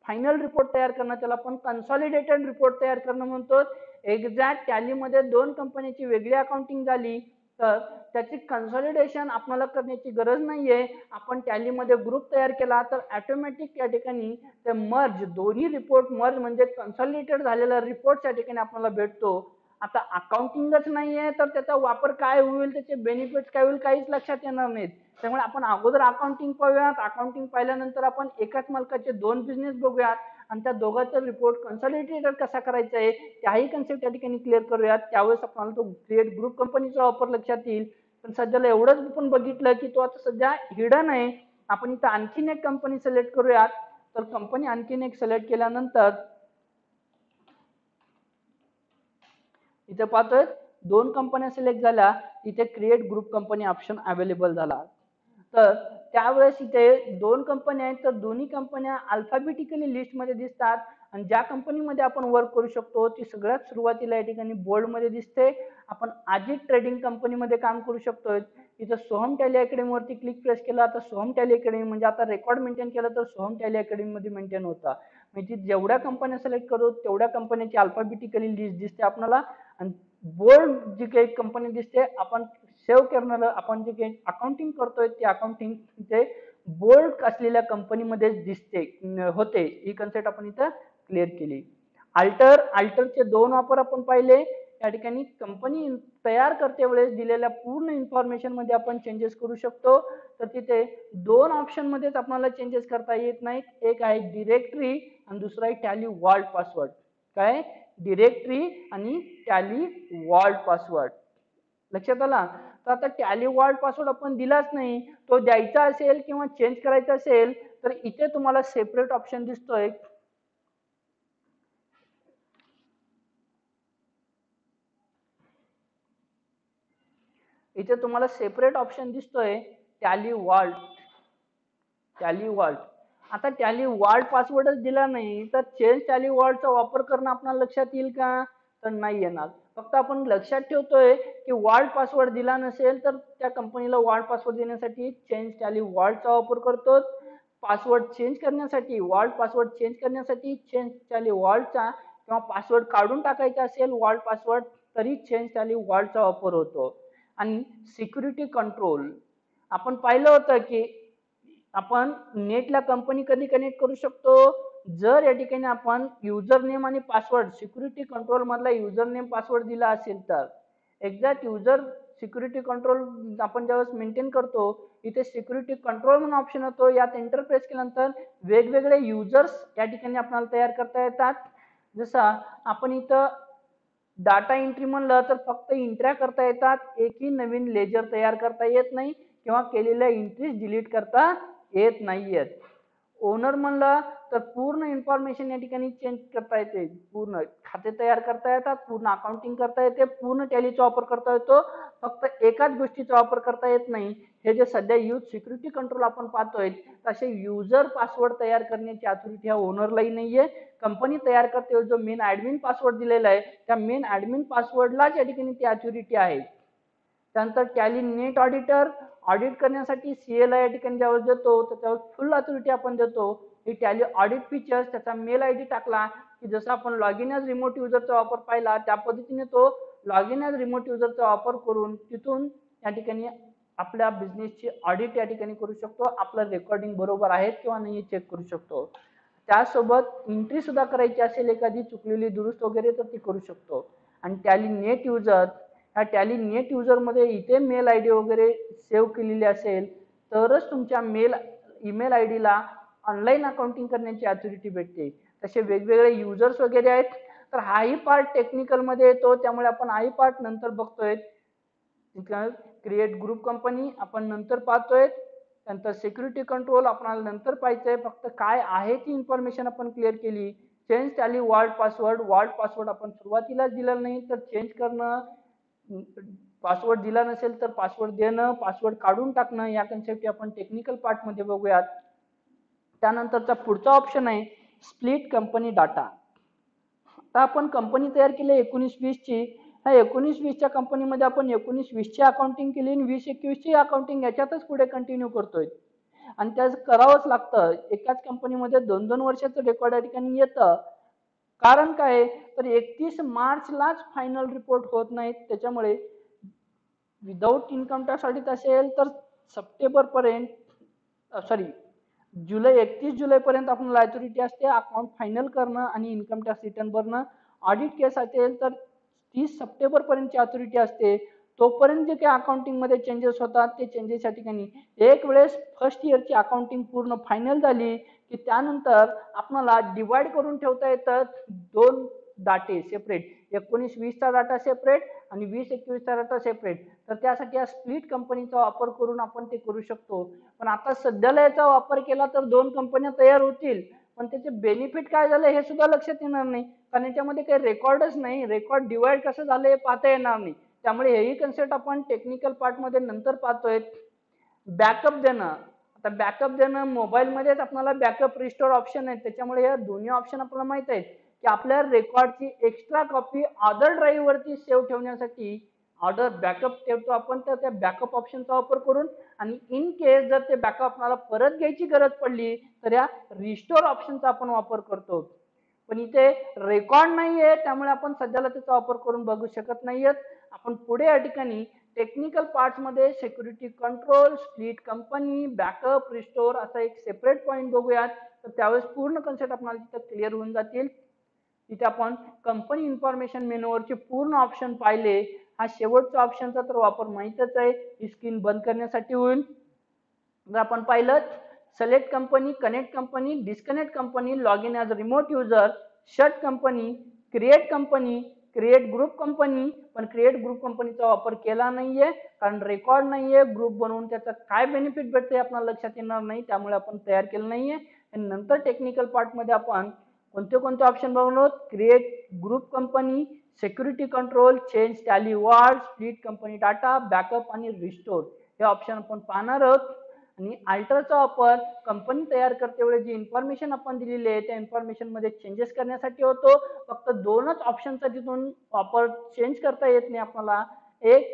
फायनल रिपोर्ट तयार करणं, त्याला आपण कन्सॉलिडेटेड रिपोर्ट तयार करणं म्हणतो. एक्झॅक्ट टॅलीमध्ये 2 कंपनीची वेगळी अकाउंटिंग झाली तर त्याची कन्सॉलिडेशन आपल्याला करण्याची गरज नाहीये. आपण टॅलीमध्ये ग्रुप तयार केला तर ऑटोमॅटिक या ठिकाणी ते मर्ज, दोन्ही रिपोर्ट मर्ज म्हणजे कन्सॉलिडेटेड झालेला रिपोर्ट या ठिकाणी आपल्याला भेटतो. आता अकाउंटिंगच नाहीये तर त्याचा वापर काय होईल, त्याचे बेनिफिट्स काय होईल, काहीच लक्षात येणार नाहीत. त्यामुळे आपण अगोदर अकाउंटिंग पाहूयात, अकाउंटिंग पाहिल्यानंतर आपण एकाच मालकाचे 2 बिझनेस बघूयात आणि त्या दोघांचा रिपोर्ट कन्सॉलिडेटेड कसा करायचा आहे त्याही कन्सेप्ट या ठिकाणी क्लिअर करूयात. त्यावेळेस आपल्याला तो क्रिएट ग्रुप कंपनीचा वापर लक्षात येईल. पण सध्याला एवढंच आपण बघितलं की तो आता सध्या हिडन आहे. आपण इथं आणखीन एक कंपनी सिलेक्ट करूयात. तर कंपनी आणखीन एक सिलेक्ट केल्यानंतर इथे पाहतोय 2 कंपन्या सिलेक्ट झाल्या, इथे create group company option available झाला. तर त्यावेळेस इथे 2 कंपन्या आहेत तर दोन्ही कंपन्या अल्फाबेटिकली लिस्ट मध्ये दिसतात आणि ज्या कंपनीमध्ये आपण वर्क करू शकतो ती सगळ्यात सुरुवातीला या ठिकाणी बोल्ड मध्ये दिसते. आपण अजित ट्रेडिंग कंपनीमध्ये काम करू शकतोय. इथं सोहम टॅली अकॅडमी वरती क्लिक प्रेस केला तर सोहम टॅली अकॅडमी म्हणजे आता रेकॉर्ड मेंटेन केलं तर सोहम टॅली अकॅडमी मध्ये मेंटेन होता. म्हणजे जेवढ्या कंपन्या सिलेक्ट करू तेवढ्या कंपन्यांची अल्फाबेटिकली लिस्ट दिसते आपल्याला. आणि बोल्ड जी काही कंपनी दिसते आपण सेव्ह करणार, आपण जे काही अकाउंटिंग करतोय ते अकाउंटिंग ते बोल्ड असलेल्या कंपनीमध्ये दिसते होते. ही कन्सेप्ट आपण इथं क्लिअर केली. अल्टरचे 2 वापर आपण पाहिले, या ठिकाणी कंपनी तयार करते वेळेस दिलेल्या पूर्ण इन्फॉर्मेशन मध्ये आपण चेंजेस करू शकतो. तर तिथे दोन ऑप्शन मध्येच आपल्याला चेंजेस करता येत नाहीत. एक आहे डिरेक्टरी आणि दुसरा आहे टॅली वॉल्ट पासवर्ड. काय? डिरेक्टरी आणि टॅली वॉल्ट पासवर्ड. लक्षात आला? तर आता टॅली वॉल्ट पासवर्ड आपण दिलाच नाही, तो द्यायचा असेल किंवा चेंज करायचा असेल तर इथे तुम्हाला सेपरेट ऑप्शन दिसतोय. इथे तुम्हाला सेपरेट ऑप्शन दिसतोय टॅली वॉल्ट. Tally vault. आता टॅली वॉल्ट पासवर्डच दिला नाही तर चेंज टॅली वॉल्टचा वापर करणं आपल्याला लक्षात येईल का? तर नाही येणार. फक्त आपण लक्षात ठेवतोय की वॉल्ट पासवर्ड दिला नसेल तर त्या कंपनीला वॉल्ट पासवर्ड देण्यासाठी चेंज टॅली वॉल्टचा वापर करतो. पासवर्ड चेंज करण्यासाठी वॉल्ट पासवर्ड चेंज करण्यासाठी चेंज टॅली वॉल्टचा किंवा पासवर्ड काढून टाकायचा असेल वॉल्ट पासवर्ड तरी चेंज टॅली वॉल्टचा वापर होतो. आणि सिक्युरिटी कंट्रोल आपण पाहिलं होतं की आपण नेटला कंपनी कधी कनेक्ट करू शकतो? जर या ठिकाणी आपण युजर नेम आणि पासवर्ड सिक्युरिटी कंट्रोल मधला युजर नेम पासवर्ड दिला असेल तर एक्झॅक्ट युजर सिक्युरिटी कंट्रोल आपण ज्यावेळेस मेंटेन करतो इथे सिक्युरिटी कंट्रोल म्हणून ऑप्शन येतो. यात एंटर प्रेस केल्यानंतर वेगवेगळे युजर्स या ठिकाणी आपल्याला तयार करता येतात. जसं आपण इथं डाटा एंट्री म्हणलं तर फक्त एंट्र्या करता येतात. एकही नवीन लेजर तयार करता येत नाही किंवा केलेल्या एंट्रीज डिलीट करता येत नाहीयेत. ओनर म्हणलं तर पूर्ण इन्फॉर्मेशन या ठिकाणी चेंज करता येते. पूर्ण खाते तयार करता येतात, पूर्ण अकाउंटिंग करता येते, पूर्ण टॅलीचा वापर करता येतो. फक्त एकाच गोष्टीचा वापर करता येत नाही. हे जे सध्या यूज सिक्युरिटी कंट्रोल आपण पाहतोय तसे युजर पासवर्ड तयार करण्याची अथॉरिटी ह्या ओनरलाही नाहीये. कंपनी तयार करते जो मेन ऍडमिन पासवर्ड दिलेला आहे त्या मेन ऍडमिन पासवर्डलाच या ठिकाणी ती अथॉरिटी आहे. त्यानंतर टॅली नेट ऑडिटर ऑडिट करण्यासाठी सीएला या ठिकाणी ज्यावेळेस देतो तर त्यावर फुल अथॉरिटी आपण देतो. ही टॅली ऑडिट फीचर्स त्याचा मेल आयडी टाकला की जसं आपण लॉग इन ॲज रिमोट युजरचा वापर पाहिला त्या पद्धतीने तो लॉग इन ॲज रिमोट युजरचा वापर करून तिथून या ठिकाणी आपल्या बिझनेसची ऑडिट या ठिकाणी करू शकतो. आपलं रेकॉर्डिंग बरोबर आहेत किंवा नाही चेक करू शकतो. त्यासोबत एंट्री सुद्धा करायची असेल एखादी चुकलेली दुरुस्त वगैरे तर ती करू शकतो. आणि टॅली नेट युजर ह्या टॅली नेट युजर मध्ये इथे मेल आयडी वगैरे सेव्ह केलेली असेल तरच तुमच्या ईमेल आयडीला ऑनलाईन अकाउंटिंग करण्याची अथॉरिटी भेटते. तसे वेगवेगळे युजर्स वगैरे आहेत. तर हाही पार्ट टेक्निकल मध्ये येतो त्यामुळे आपण हाही पार्ट नंतर बघतोय. क्रिएट ग्रुप कंपनी आपण नंतर पाहतोय. नंतर सिक्युरिटी कंट्रोल आपल्याला नंतर पाहायचंय. फक्त काय आहे ती इन्फॉर्मेशन आपण क्लिअर केली. चेंज टॅली वॉल्ट पासवर्ड आपण सुरुवातीलाच दिलेला नाही तर चेंज करणं, पासवर्ड दिला नसेल तर पासवर्ड देणं, पासवर्ड काढून टाकणं या कन्सेप्ट आपण टेक्निकल पार्ट मध्ये बघूयात. त्यानंतरचा पुढचा ऑप्शन आहे स्प्लिट कंपनी डाटा. आता आपण कंपनी तयार केली 19-20 ची. ह्या 19-20च्या कंपनीमध्ये आपण 19-20 ची अकाउंटिंग केली आणि 20-21 ची अकाउंटिंग याच्यातच पुढे कंटिन्यू करतोय. आणि त्याच करावंच लागतं. एकाच कंपनीमध्ये 2-2 वर्षाचं रेकॉर्ड या ठिकाणी येतं. कारण काय? तर 31 मार्चलाच फायनल रिपोर्ट होत नाहीत. त्याच्यामुळे विदाऊट इन्कम टॅक्स ऑडिट असेल तर सप्टेंबर पर्यंत जुलै 31 जुलैपर्यंत आपल्याला अथॉरिटी असते अकाउंट फायनल करणं आणि इन्कम टॅक्स रिटर्न भरणं. ऑडिट केस असेल तर 30 सप्टेंबर पर्यंतची अथॉरिटी असते. तोपर्यंत जे काही अकाउंटिंग मध्ये चेंजेस होतात ते चेंजेस या ठिकाणी एक वेळेस फर्स्ट इयरची अकाउंटिंग पूर्ण फायनल झाली की त्यानंतर आपल्याला डिवाइड करून ठेवता येतात दोन डाटे सेपरेट. 19-20 चा डाटा सेपरेट आणि 20-21 चा डाटा सेपरेट. तर त्यासाठी या स्प्लिट कंपनीचा वापर करून आपण ते करू शकतो. पण आता सध्याला याचा वापर केला तर दोन कंपन्या तयार होतील पण त्याचे बेनिफिट काय झाले हे सुद्धा लक्षात येणार नाही. कारण याच्यामध्ये काही रेकॉर्डच नाही. रेकॉर्ड डिवाइड कसं झालं हे पाहता येणार नाही. त्यामुळे हेही कन्सेप्ट आपण टेक्निकल पार्ट मध्ये नंतर पाहतोय. बॅकअप देणं. आता बॅकअप देणं मोबाईल मध्येच आपल्याला बॅकअप रिस्टोर ऑप्शन आहे. त्याच्यामुळे या दोन्ही ऑप्शन आपल्याला माहित आहेत की आपल्या रेकॉर्डची एक्स्ट्रा कॉपी अदर ड्राईव्ह वरती सेव्ह ठेवण्यासाठी ऑर्डर बॅकअप ठेवतो आपण तर त्या बॅकअप ऑप्शनचा वापर करून आणि इन केस जर ते बॅकअप आपल्याला परत घ्यायची गरज पडली तर या रिस्टोर ऑप्शनचा आपण वापर करतो. पण इथे रेकॉर्ड नाहीये त्यामुळे आपण सध्याला त्याचा वापर करून बघू शकत नाहीयेत. आपण पुढे या ठिकाणी टेक्निकल पार्ट्स मध्ये security control, split company, backup, restore असा एक सेपरेट पॉईंट बघूयात. तर त्यावेळेस पूर्ण कन्सेप्ट आपल्याला तिथे क्लिअर होऊन जातील. इथे आपण कंपनी इन्फॉर्मेशन मेनूवरचे पूर्ण ऑप्शन पाहिले. हा शेवटचा ऑप्शनचा तर वापर माहितच आहे, ही स्क्रीन बंद करण्यासाठी होईल. जर आपण पाहिलं select company, connect company, disconnect company, log in as remote user, shut company, create company, create group company, पण क्रिएट ग्रुप कंपनीचा वापर केला नाहीये कारण रेकॉर्ड नाहीये. ग्रुप बनवून त्याचा काय बेनिफिट भेटते आपल्याला लक्षात येणार नाही, त्यामुळे आपण तयार केलं नाहीये. आणि नंतर टेक्निकल पार्ट मध्ये आपण कोणते कोणते ऑप्शन बघणार आहोत, create group company, security control, change Tally vault, split company data, backup आणि रिस्टोर हे ऑप्शन आपण पाहणार आहोत. आणि अल्टरचा वापर कंपनी तयार करते वेळी जी इन्फॉर्मेशन आपण दिलेली आहे त्या इन्फॉर्मेशन मध्ये चेंजेस करण्यासाठी होतो. फक्त दोनच ऑप्शनचा तिथून वापर चेंज करता येत नाही आपल्याला, एक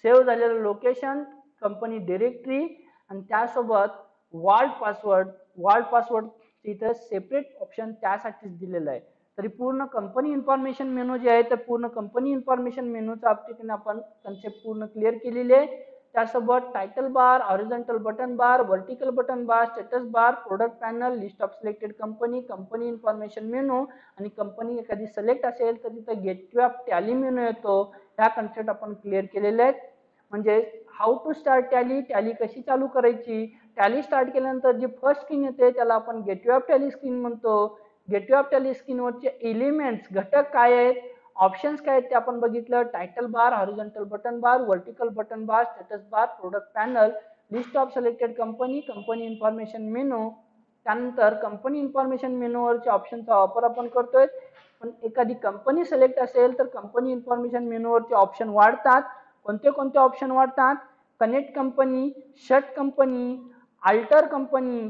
सेव्ह झालेलं लोकेशन, कंपनी डिरेक्टरी आणि त्यासोबत वर्ल्ड पासवर्ड इथं सेपरेट ऑप्शन त्यासाठीच दिलेलं आहे. तरी पूर्ण कंपनी इन्फॉर्मेशन मेनू जे आहे तर पूर्ण कंपनी इन्फॉर्मेशन मेनूच्या बाबतीत आपण कन्सेप्ट पूर्ण क्लिअर केलेली आहे. त्यासोबत title bar, horizontal button bar, vertical button bar, status bar, product panel, list of selected company, company information menu आणि कंपनी एखादी सिलेक्ट असेल तर तिथं गेटवे ऑफ टॅली मेनू येतो. ह्या कन्सेप्ट आपण क्लिअर केलेले आहेत. म्हणजे how to start Tally, Tally कशी चालू करायची, टॅली स्टार्ट केल्यानंतर जी फर्स्ट स्क्रीन येते त्याला आपण गेटवे ऑफ टॅली स्क्रीन म्हणतो. गेटवे ऑफ टॅली स्क्रीनवरचे एलिमेंट्स घटक काय आहेत, ऑप्शन्स काय आहेत ते आपण बघितलं. Title bar, horizontal button bar, vertical button bar, status bar, product panel, list of selected company, company information menu. त्यानंतर कंपनी इन्फॉर्मेशन मेनूवरच्या ऑप्शनचा वापर आपण करतोय. पण एखादी कंपनी सिलेक्ट असेल तर कंपनी इन्फॉर्मेशन मेनूवरचे ऑप्शन वाढतात. कोणते कोणते ऑप्शन वाढतात, connect company, shut company, alter company,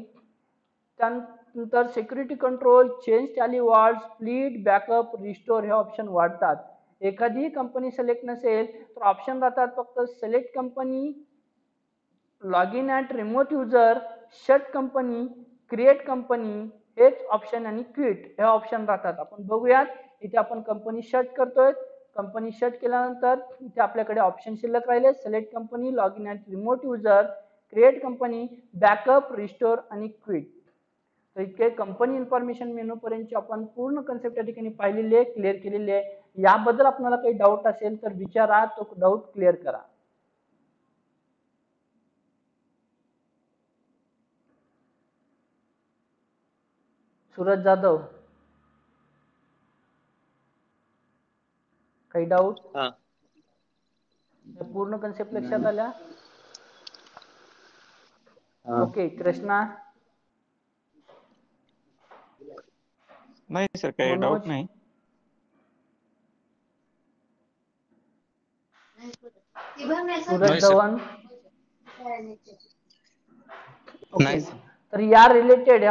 त्यानंतर security control, change Tally vault, split, backup, restore हे ऑप्शन वाढतात. एखादी कंपनी सिलेक्ट नसेल तर ऑप्शन राहतात फक्त select company, log in at remote user, shut company, create company हेच ऑप्शन आणि क्विट हे ऑप्शन राहतात. आपण बघूयात इथे आपण कंपनी शट करतोय. कंपनी शट केल्यानंतर इथे आपल्याकडे ऑप्शन शिल्लक राहिले, select company, log in at remote user, create company, backup, restore आणि क्विट. तर इतके कंपनी इन्फॉर्मेशन मेनू पर्यंतची आपण पूर्ण कन्सेप्ट या ठिकाणी पाहिलेली आहे, क्लिअर केलेली आहे. याबद्दल आपल्याला काही डाऊट असेल तर विचारा, तो डाऊट क्लिअर करा. सूरज जाधव, काही डाऊट? पूर्ण कन्सेप्ट लक्षात आल्या? ओके. कृष्णा?
नाही सर, काही डाऊट नाही.
सूरज धवन? ओके.
नाही.
तर या रिलेटेड